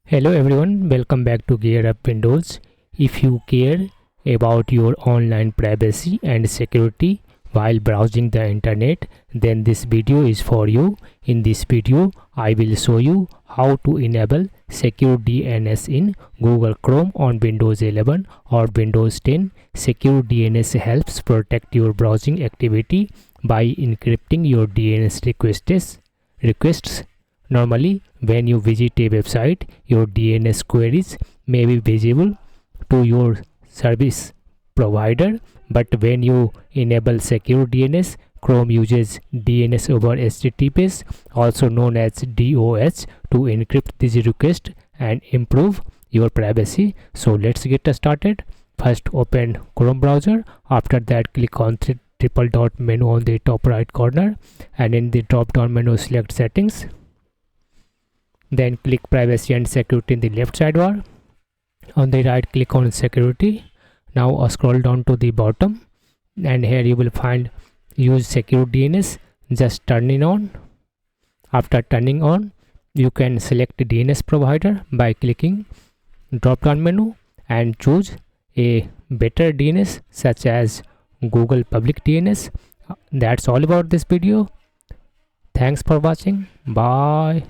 Hello everyone, welcome back to GearUpWindows. If you care about your online privacy and security while browsing the internet, then this video is for you. In this video, I will show you how to enable Secure DNS in Google Chrome on Windows 11 or Windows 10. Secure DNS helps protect your browsing activity by encrypting your DNS requests. Normally, when you visit a website, your DNS queries may be visible to your service provider, but when you enable Secure DNS, Chrome uses DNS over HTTPS, also known as DOS, to encrypt these requests and improve your privacy. So let's get started. First, open Chrome browser. After that, click on triple dot menu on the top right corner, and in the drop down menu, select Settings. Then click Privacy and Security in the left sidebar. On the right, click on Security. Now scroll down to the bottom, and here you will find Use Secure DNS. Just turn it on. After turning on, you can select DNS provider by clicking drop down menu and choose a better DNS such as Google Public DNS. That's all about this video. Thanks for watching. Bye.